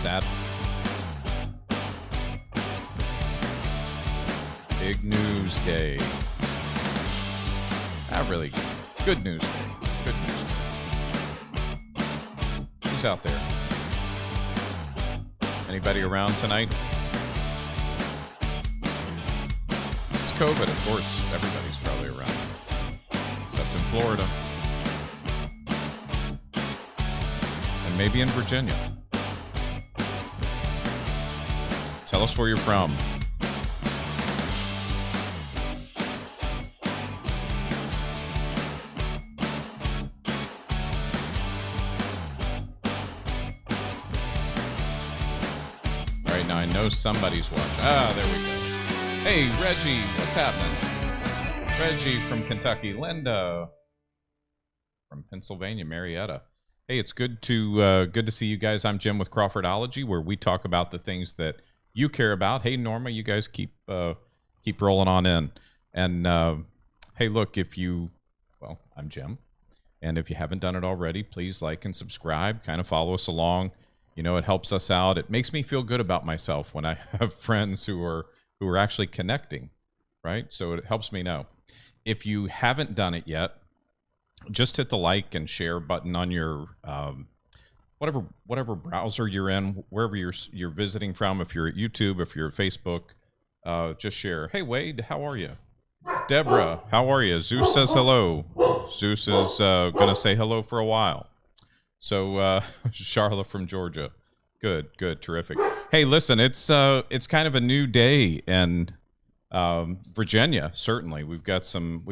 sad. Big news day. Not really good news day. Good news day. Who's out there? Anybody around tonight? It's COVID, of course. Everybody's probably around. Except in Florida. And maybe in Virginia. Tell us where you're from. All right, now I know somebody's watching. Ah, there we go. Hey, Reggie, what's happening? Reggie from Kentucky. Linda from Pennsylvania. Marietta. Hey, it's good to see you guys. I'm Jim with Crawfordology, where we talk about the things that you care about. Hey, Norma, you guys keep rolling on in. And hey, look, I'm Jim, and if you haven't done it already, please like and subscribe. Kind of follow us along. You know, it helps us out. It makes me feel good about myself when I have friends who are actually connecting, right? So it helps me know. If you haven't done it yet, just hit the like and share button on your whatever browser you're in, wherever you're visiting from. If you're at YouTube, if you're at Facebook, just share. Hey, Wade, how are you? Deborah, how are you? Zeus says hello. Zeus is going to say hello for a while. So Charlotte from Georgia. Good, terrific. Hey, listen, it's kind of a new day in Virginia. Certainly, we've got some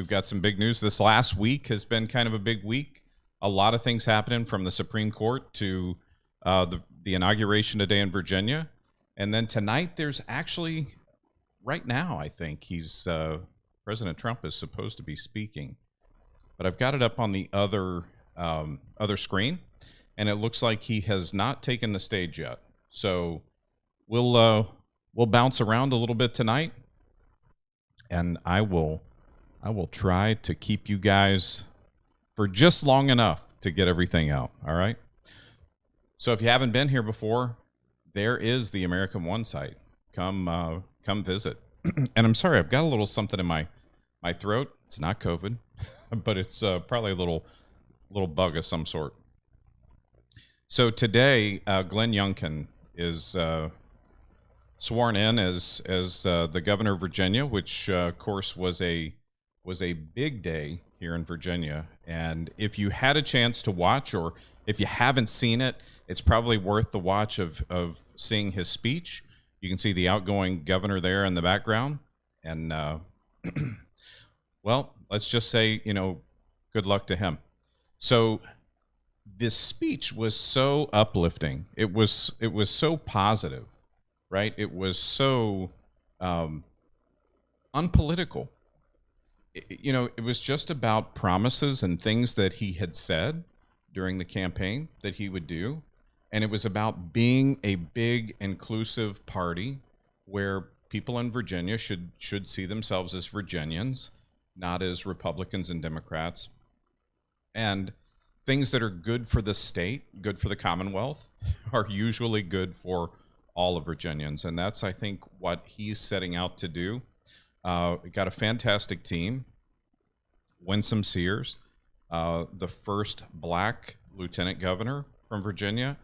big news. This last week has been kind of a big week. A lot of things happening, from the Supreme Court to the inauguration today in Virginia, and then tonight there's actually, right now, I think President Trump is supposed to be speaking, but I've got it up on the other screen, and it looks like he has not taken the stage yet. So we'll bounce around a little bit tonight, and I will try to keep you guys for just long enough to get everything out. All right. So if you haven't been here before, there is the American One site. Come visit. And I'm sorry, I've got a little something in my throat. It's not COVID, but it's probably a little bug of some sort. So today, Glenn Youngkin is sworn in as the governor of Virginia, which of course was a big day here in Virginia. And if you had a chance to watch, or if you haven't seen it, it's probably worth the watch of seeing his speech. You can see the outgoing governor there in the background. And well, let's just say, good luck to him. So this speech was so uplifting. It was so positive, right? It was so unpolitical. It was just about promises and things that he had said during the campaign that he would do. And it was about being a big, inclusive party where people in Virginia should see themselves as Virginians, not as Republicans and Democrats. And things that are good for the state, good for the Commonwealth, are usually good for all of Virginians. And that's, I think, what he's setting out to do. We got a fantastic team. Winsome Sears, the first black lieutenant governor from Virginia,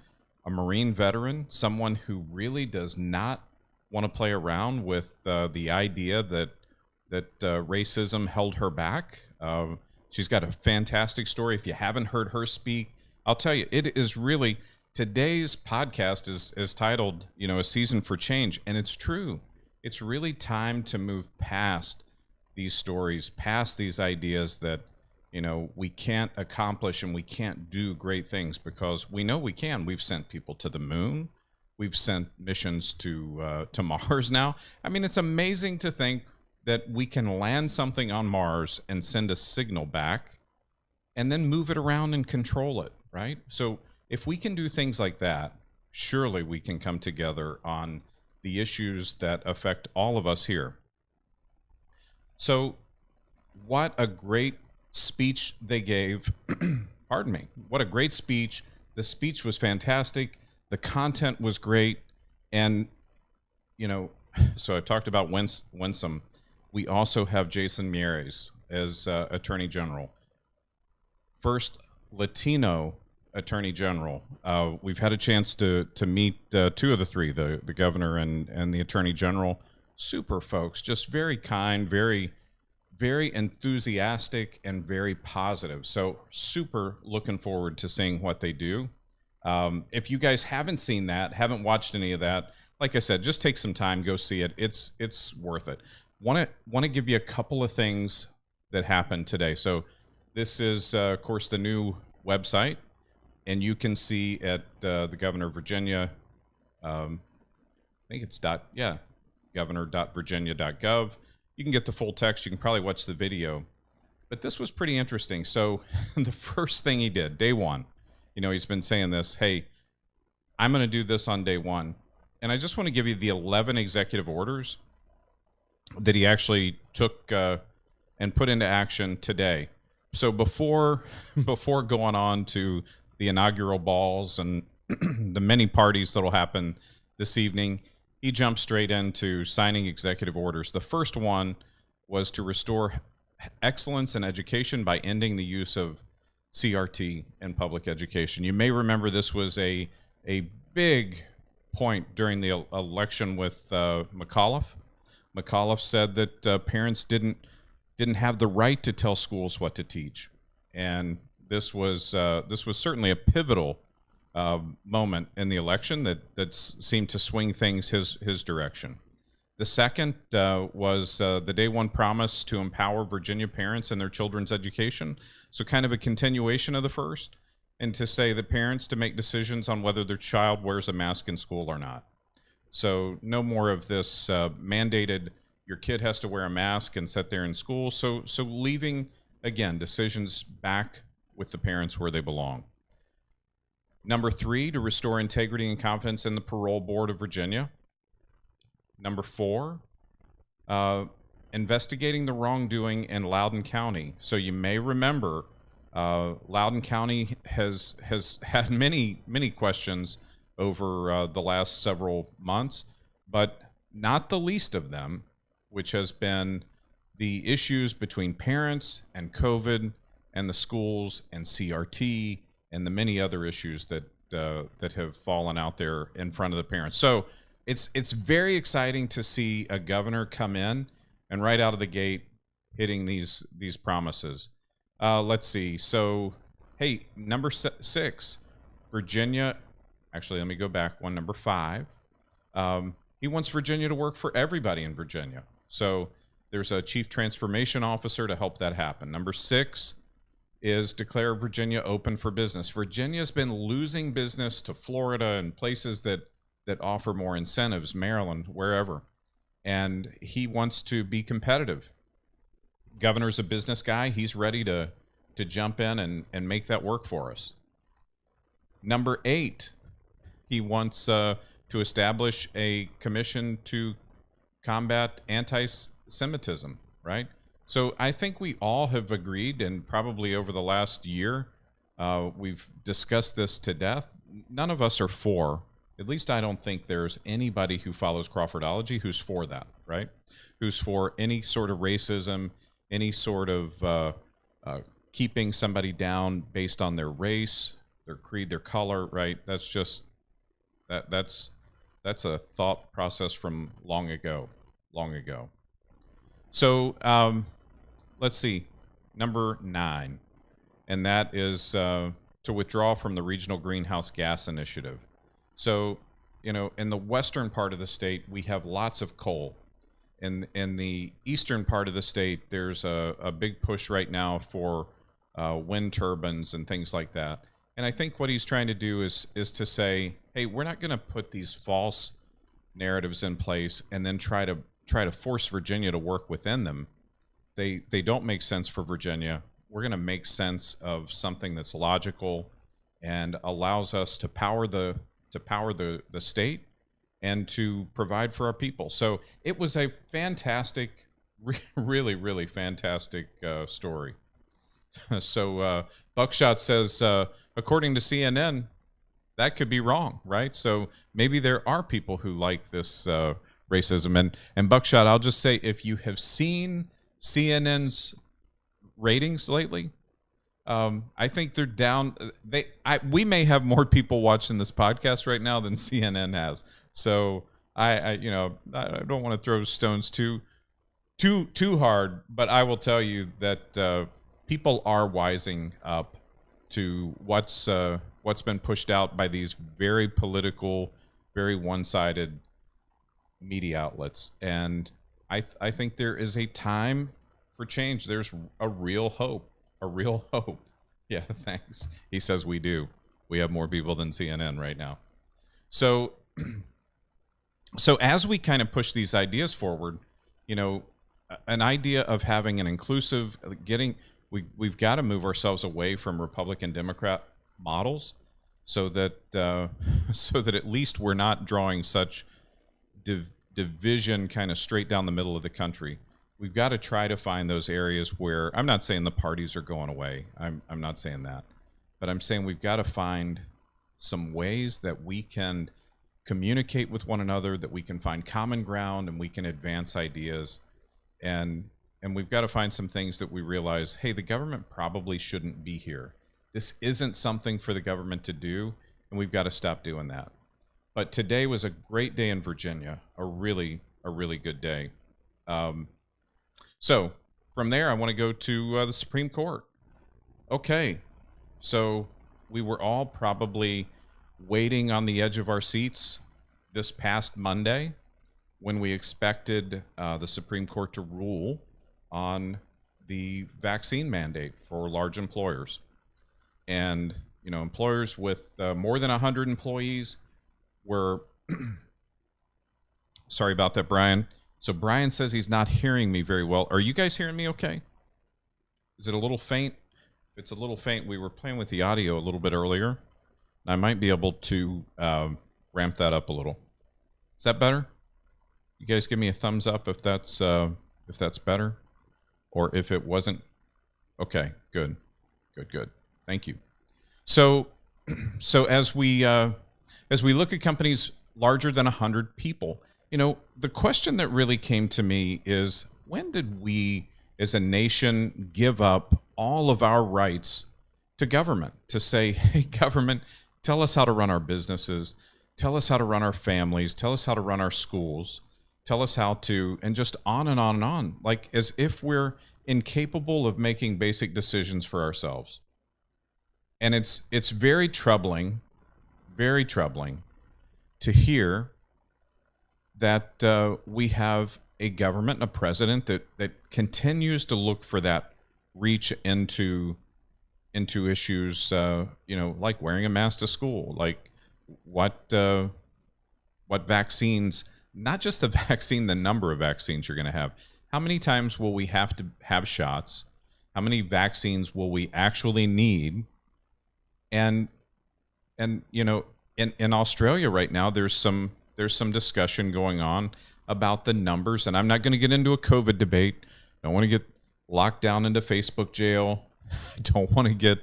a Marine veteran, someone who really does not want to play around with the idea that racism held her back. She's got a fantastic story. If you haven't heard her speak, I'll tell you, it is really, today's podcast is titled, A Season for Change, and it's true. It's really time to move past these stories, past these ideas that, we can't accomplish and we can't do great things, because we know we can. We've sent people to the moon. We've sent missions to Mars now. I mean, it's amazing to think that we can land something on Mars and send a signal back and then move it around and control it, right? So if we can do things like that, surely we can come together on the issues that affect all of us here. So what a great speech they gave. Pardon me. What a great speech. The speech was fantastic. The content was great. And, you know, so I talked about Winsome. We also have Jason Miyares as Attorney General. First Latino Attorney General. We've had a chance to meet two of the three, the governor and the Attorney General. Super folks, just very kind, very enthusiastic, and very positive. So super looking forward to seeing what they do. If you guys haven't seen that, haven't watched any of that, like I said, just take some time, go see it. It's worth it. Want to give you a couple of things that happened today. So this is, of course, the new website, and you can see at the Governor of Virginia. I think it's governor.virginia.gov. You can get the full text. You can probably watch the video. But this was pretty interesting. So the first thing he did, day one, you know, he's been saying this, hey, I'm going to do this on day one. And I just want to give you the 11 executive orders that he actually took and put into action today. So before going on to the inaugural balls and the many parties that will happen this evening, he jumped straight into signing executive orders. The first one was to restore excellence in education by ending the use of CRT in public education. You may remember this was a big point during the election with McAuliffe. McAuliffe said that parents didn't have the right to tell schools what to teach, and this was certainly a pivotal moment in the election that seemed to swing things his direction. The second was the day one promise to empower Virginia parents in their children's education. So kind of a continuation of the first, and to say that parents to make decisions on whether their child wears a mask in school or not. So no more of this mandated, your kid has to wear a mask and sit there in school. So leaving, again, decisions back with the parents where they belong. Number 3, to restore integrity and confidence in the parole board of Virginia. Number 4, investigating the wrongdoing in Loudoun County. So you may remember Loudoun County has had many questions over the last several months, but not the least of them, which has been the issues between parents and COVID and the schools and CRT and the many other issues that have fallen out there in front of the parents. So it's very exciting to see a governor come in and right out of the gate hitting these promises. Let's see. So, hey, number 6, Virginia. Actually, let me go back one. Number 5. He wants Virginia to work for everybody in Virginia. So there's a chief transformation officer to help that happen. Number 6 is declare Virginia open for business. Virginia's been losing business to Florida and places that offer more incentives, Maryland, wherever. And he wants to be competitive. Governor's a business guy. He's ready to jump in and make that work for us. Number 8, he wants to establish a commission to combat anti-Semitism, right? So I think we all have agreed, and probably over the last year, we've discussed this to death. None of us are for, at least I don't think there's anybody who follows Crawfordology who's for that, right? Who's for any sort of racism, any sort of keeping somebody down based on their race, their creed, their color, right? That's just, that's a thought process from long ago. So let's see, number 9, and that is to withdraw from the Regional Greenhouse Gas Initiative. So, you know, in the western part of the state, we have lots of coal. In the eastern part of the state, there's a big push right now for wind turbines and things like that. And I think what he's trying to do is to say, hey, we're not going to put these false narratives in place and then try to force Virginia to work within them. They don't make sense for Virginia. We're going to make sense of something that's logical and allows us to power the state and to provide for our people. So it was a fantastic, really, really fantastic story. So Buckshot says, according to CNN, that could be wrong, right? So maybe there are people who like this racism. And Buckshot, I'll just say, if you have seen CNN's ratings lately, I think they're down. We may have more people watching this podcast right now than CNN has. So I don't want to throw stones too hard, but I will tell you that people are wising up to what's been pushed out by these very political, very one-sided media outlets. And I think there is a time for change. There's a real hope. Yeah, thanks. He says we do. We have more people than CNN right now. So as we kind of push these ideas forward, an idea of having an inclusive, we've got to move ourselves away from Republican Democrat models, so that at least we're not drawing such division kind of straight down the middle of the country. We've got to try to find those areas where, I'm not saying the parties are going away. I'm not saying that. But I'm saying we've got to find some ways that we can communicate with one another, that we can find common ground, and we can advance ideas. And we've got to find some things that we realize, hey, the government probably shouldn't be here. This isn't something for the government to do, and we've got to stop doing that. But today was a great day in Virginia, a really good day. So from there, I want to go to the Supreme Court. Okay, so we were all probably waiting on the edge of our seats this past Monday when we expected the Supreme Court to rule on the vaccine mandate for large employers. And, employers with more than 100 employees were, sorry about that, Brian. So Brian says he's not hearing me very well. Are you guys hearing me okay? Is it a little faint? If it's a little faint, we were playing with the audio a little bit earlier. I might be able to ramp that up a little. Is that better? You guys give me a thumbs up if that's better, or if it wasn't. Okay, good. Thank you. So as we look at companies larger than 100 people, the question that really came to me is, when did we as a nation give up all of our rights to government, to say, hey, government, tell us how to run our businesses, tell us how to run our families, tell us how to run our schools, tell us how to, and just on and on and on, like as if we're incapable of making basic decisions for ourselves. And it's very troubling to hear that we have a government and a president that continues to look for that reach into issues, like wearing a mask to school, like what vaccines, not just the vaccine, the number of vaccines you're going to have. How many times will we have to have shots? How many vaccines will we actually need? And in Australia right now, there's some discussion going on about the numbers, and I'm not going to get into a COVID debate. I don't want to get locked down into Facebook jail. I don't want to get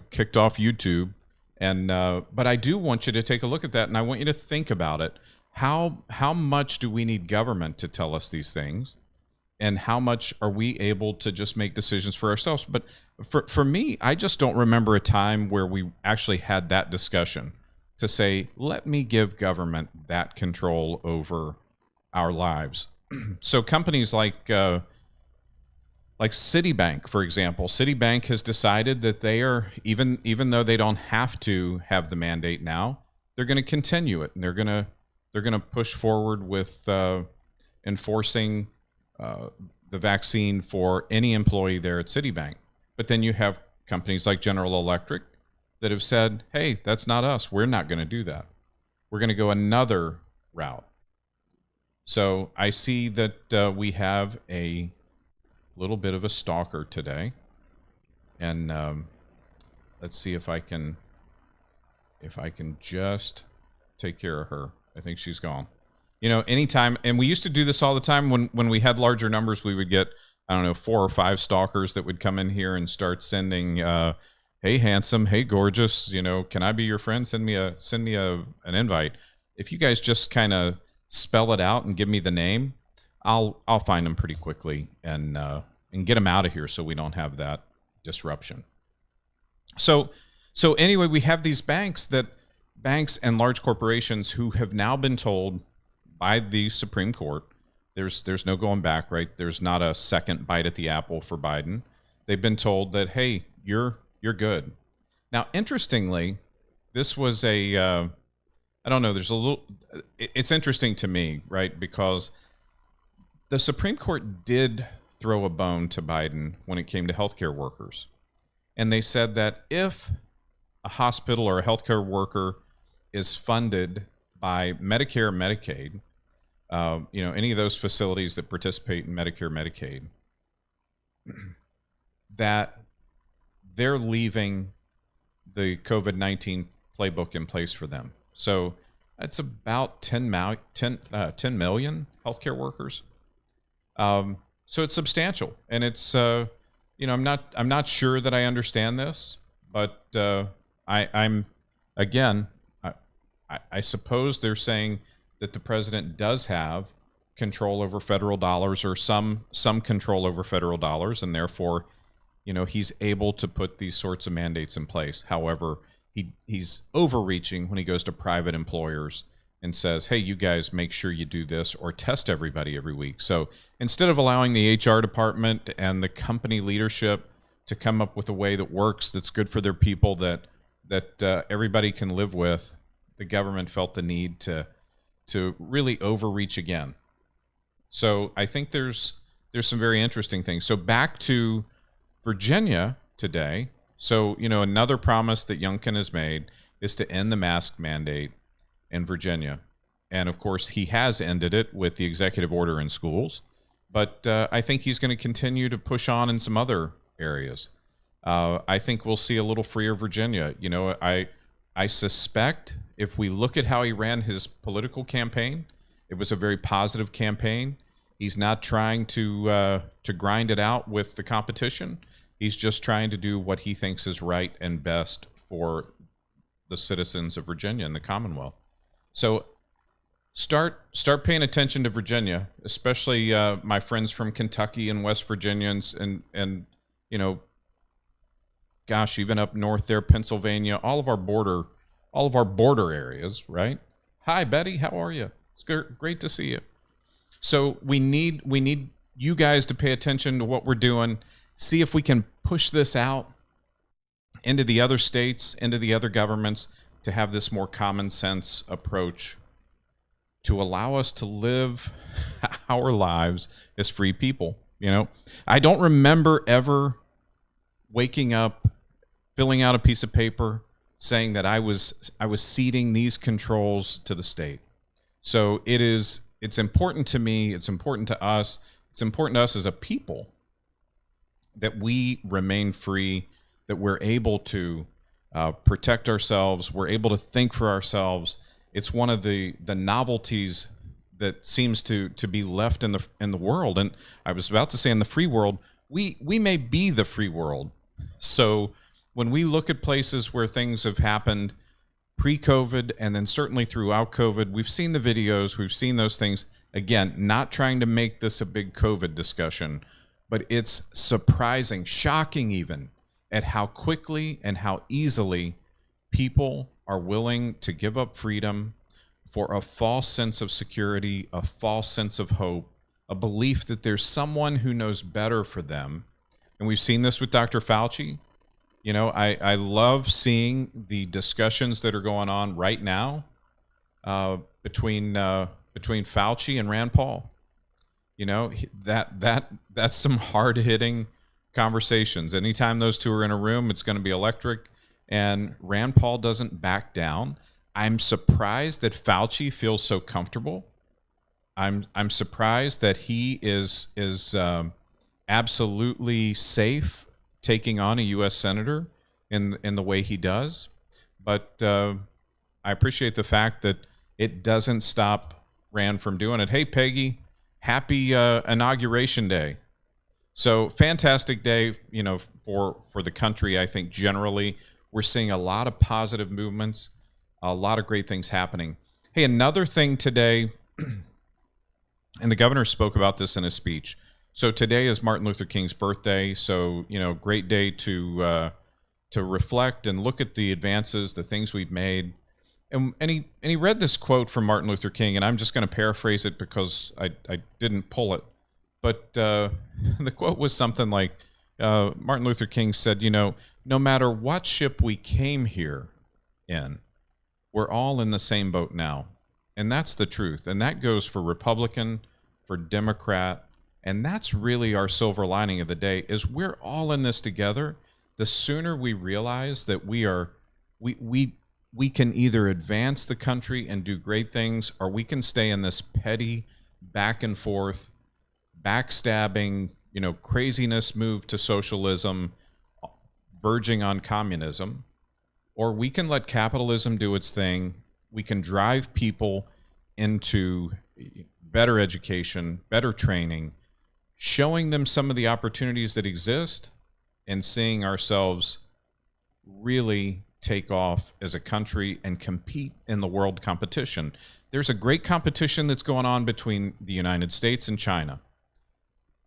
kicked off YouTube. And but I do want you to take a look at that, and I want you to think about it. How much do we need government to tell us these things, and how much are we able to just make decisions for ourselves? But for me, I just don't remember a time where we actually had that discussion to say, let me give government that control over our lives. So companies like Citibank, for example, Citibank has decided that they are, even though they don't have to have the mandate now, they're going to continue it, and they're going to push forward with enforcing the vaccine for any employee there at Citibank. But then you have companies like General Electric that have said, hey, that's not us. We're not going to do that. We're going to go another route. So I see that we have a little bit of a stalker today. And let's see if I can just take care of her. I think she's gone. Anytime, and we used to do this all the time when we had larger numbers, we would get, 4 or 5 stalkers that would come in here and start sending, hey, hey handsome, hey gorgeous, can I be your friend? Send me an invite. If you guys just kind of spell it out and give me the name, I'll find them pretty quickly and get them out of here so we don't have that disruption. So anyway, we have these banks and large corporations who have now been told by the Supreme Court, there's no going back, right? There's not a second bite at the apple for Biden. They've been told that, hey, you're good. Now, interestingly, this was I don't know, it's interesting to me, right? Because the Supreme Court did throw a bone to Biden when it came to healthcare workers. And they said that if a hospital or a healthcare worker is funded by Medicare, Medicaid, any of those facilities that participate in Medicare, Medicaid, that they're leaving the COVID-19 playbook in place for them. So that's about 10 million healthcare workers. So it's substantial, and it's I'm not sure that I understand this, but I suppose they're saying that the president does have control over federal dollars, or some control over federal dollars, and therefore, he's able to put these sorts of mandates in place. However, he's overreaching when he goes to private employers and says, hey, you guys make sure you do this or test everybody every week. So instead of allowing the HR department and the company leadership to come up with a way that works, that's good for their people, that everybody can live with, the government felt the need to really overreach again. So I think there's some very interesting things. So back to Virginia today. So, another promise that Youngkin has made is to end the mask mandate in Virginia. And of course, he has ended it with the executive order in schools. But I think he's going to continue to push on in some other areas. I think we'll see a little freer Virginia. I suspect if we look at how he ran his political campaign, it was a very positive campaign. He's not trying to grind it out with the competition. He's just trying to do what he thinks is right and best for the citizens of Virginia and the Commonwealth. So start paying attention to Virginia, especially my friends from Kentucky and West Virginia and gosh, even up north there, Pennsylvania, all of our border areas, right? Hi, Betty, how are you? It's great to see you. So we need you guys to pay attention to what we're doing. See if we can push this out into the other states, into the other governments, to have this more common sense approach to allow us to live our lives as free people. I don't remember ever waking up, filling out a piece of paper, saying that I was ceding these controls to the state. So it's important to me, it's important to us as a people that we remain free, that we're able to protect ourselves, we're able to think for ourselves. It's one of the novelties that seems to be left in the world. And I was about to say in the free world, we may be the free world. So when we look at places where things have happened pre-COVID and then certainly throughout COVID, we've seen the videos, we've seen those things. Again, not trying to make this a big COVID discussion, but it's surprising, shocking even, at how quickly and how easily people are willing to give up freedom for a false sense of security, a false sense of hope, a belief that there's someone who knows better for them. And we've seen this with Dr. Fauci. I love seeing the discussions that are going on right now between Fauci and Rand Paul. That's some hard-hitting conversations. Anytime those two are in a room, it's going to be electric. And Rand Paul doesn't back down. I'm surprised that Fauci feels so comfortable. I'm surprised that he is absolutely safe taking on a U.S. senator in the way he does. But I appreciate the fact that it doesn't stop Rand from doing it. Hey, Peggy, happy Inauguration Day. So fantastic day, for the country. I think generally we're seeing a lot of positive movements, a lot of great things happening. Hey, another thing today, and the governor spoke about this in his speech. So today is Martin Luther King's birthday. So, great day to reflect and look at the advances, the things we've made. And he read this quote from Martin Luther King, and I'm just going to paraphrase it because I didn't pull it. But the quote was something like, Martin Luther King said, no matter what ship we came here in, we're all in the same boat now. And that's the truth. And that goes for Republican, for Democrat. And that's really our silver lining of the day, is we're all in this together. The sooner we realize that we can either advance the country and do great things, or we can stay in this petty back and forth, backstabbing, craziness move to socialism, verging on communism, or we can let capitalism do its thing. We can drive people into better education, better training, showing them some of the opportunities that exist, and seeing ourselves really take off as a country and compete in the world competition. There's a great competition that's going on between the United States and China,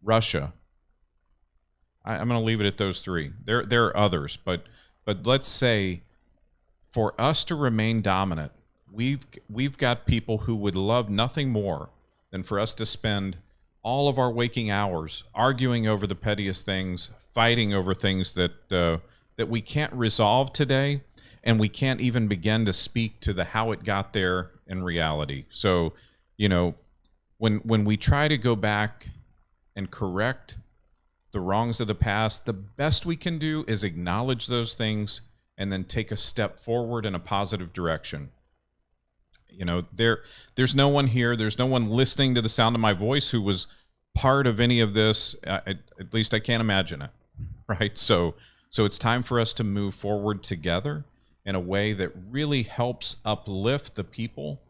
Russia. I'm going to leave it at those three. There are others, but let's say for us to remain dominant, we've got people who would love nothing more than for us to spend all of our waking hours arguing over the pettiest things, fighting over things that we can't resolve today, and we can't even begin to speak to the how it got there in reality. So, when we try to go back and correct the wrongs of the past, the best we can do is acknowledge those things and then take a step forward in a positive direction. There's no one here, there's no one listening to the sound of my voice who was part of any of this. At least I can't imagine it, right? So it's time for us to move forward together in a way that really helps uplift the people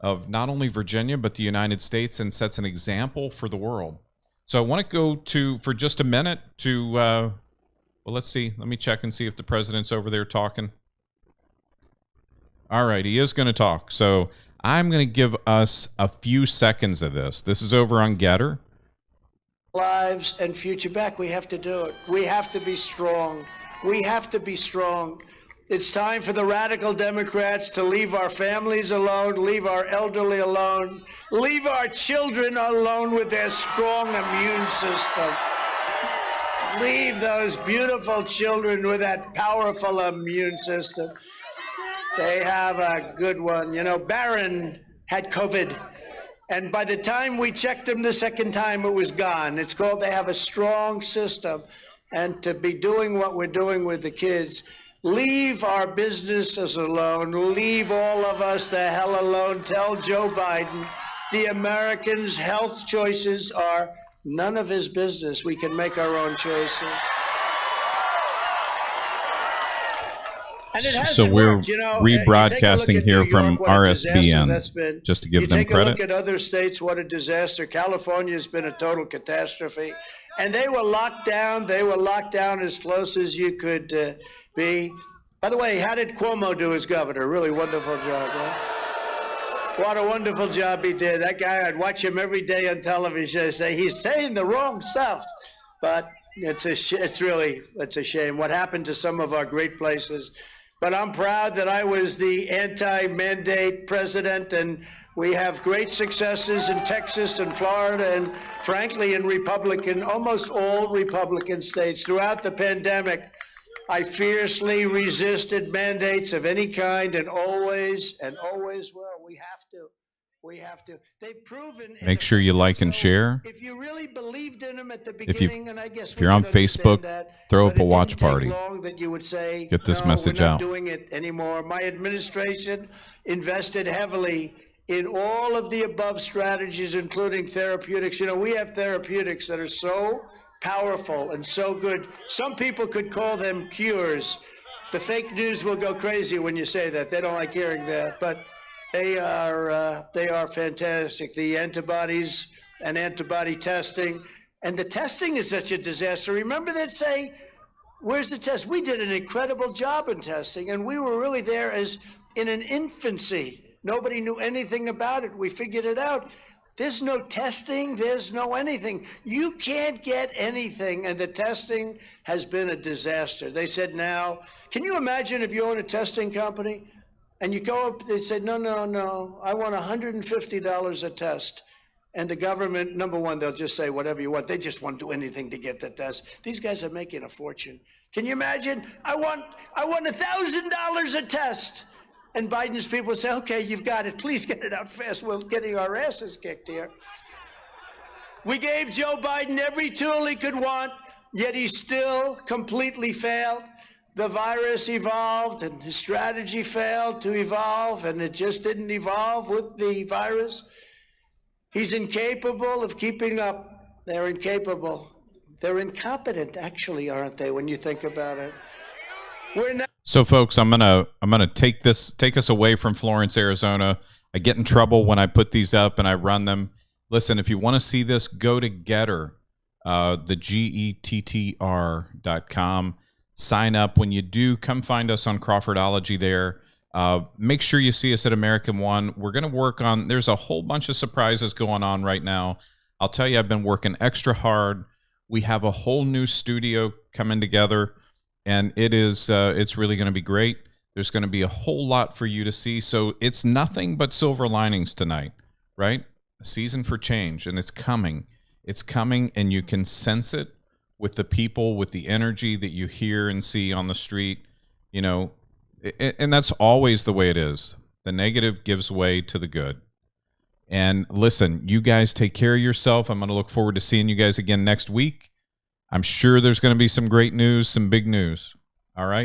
of not only Virginia, but the United States, and sets an example for the world. So I want to go for just a minute to, let's see. Let me check and see if the president's over there talking. All right, he is going to talk. So I'm going to give us a few seconds of this. This is over on Getter. Lives and future back. We have to do it. We have to be strong. We have to be strong. It's time for the radical Democrats to leave our families alone, leave our elderly alone, leave our children alone with their strong immune system. Leave those beautiful children with that powerful immune system. They have a good one. Barron had COVID, and by the time we checked him the second time, it was gone. It's called they have a strong system. And to be doing what we're doing with the kids, leave our businesses alone. Leave all of us the hell alone. Tell Joe Biden the Americans' health choices are none of his business. We can make our own choices. And it hasn't so we're worked. rebroadcasting here from RSBN, just to give them credit. Take a look at other states, what a disaster. California has been a total catastrophe. And they were locked down. They were locked down as close as you could be. By the way, how did Cuomo do as governor? Really wonderful job, right? What a wonderful job he did. That guy, I'd watch him every day on television and say, he's saying the wrong stuff. But it's a shame what happened to some of our great places. But I'm proud that I was the anti-mandate president, and we have great successes in Texas and Florida, and frankly, in almost all Republican states. Throughout the pandemic, I fiercely resisted mandates of any kind, and always will. We have to. They've proven. Make sure you like and share. If you really believed in them at the beginning, and I guess if you're on Facebook, throw up a watch party. That you would say, get this message out. We're not doing it anymore. My administration invested heavily in all of the above strategies, including therapeutics. We have therapeutics that are so powerful and so good. Some people could call them cures. The fake news will go crazy when you say that. They don't like hearing that, but they are fantastic. The antibodies and antibody testing, And the testing is such a disaster. Remember they'd say, where's the test? We did an incredible job in testing, and we were really there as in an infancy. Nobody knew anything about it. We figured it out. There's no testing. There's no anything. You can't get anything, and the testing has been a disaster. They said now, can you imagine if you own a testing company and you go up, they said, no, I want $150 a test. And the government, number one, they'll just say whatever you want. They just won't do anything to get the test. These guys are making a fortune. Can you imagine? I want $1,000 a test. And Biden's people say, okay, you've got it. Please get it out fast. We're getting our asses kicked here. We gave Joe Biden every tool he could want, yet he still completely failed. The virus evolved, and his strategy failed to evolve, and it just didn't evolve with the virus. He's incapable of keeping up. They're incapable. They're incompetent, actually, aren't they, when you think about it? We're not. So, folks, I'm gonna take us away from Florence, Arizona. I get in trouble when I put these up and I run them. Listen, if you want to see this, go to Getter, the GETTR.com. Sign up. When you do, come find us on Crawfordology there. Make sure you see us at American One. We're going to work on, there's a whole bunch of surprises going on right now. I'll tell you, I've been working extra hard. We have a whole new studio coming together, and it's really going to be great. There's going to be a whole lot for you to see. So it's nothing but silver linings tonight, right? A season for change, and it's coming. It's coming, and you can sense it with the people, with the energy that you hear and see on the street, you know, and that's always the way it is. The negative gives way to the good. And listen, you guys take care of yourself. I'm going to look forward to seeing you guys again next week. I'm sure there's going to be some great news, some big news. All right.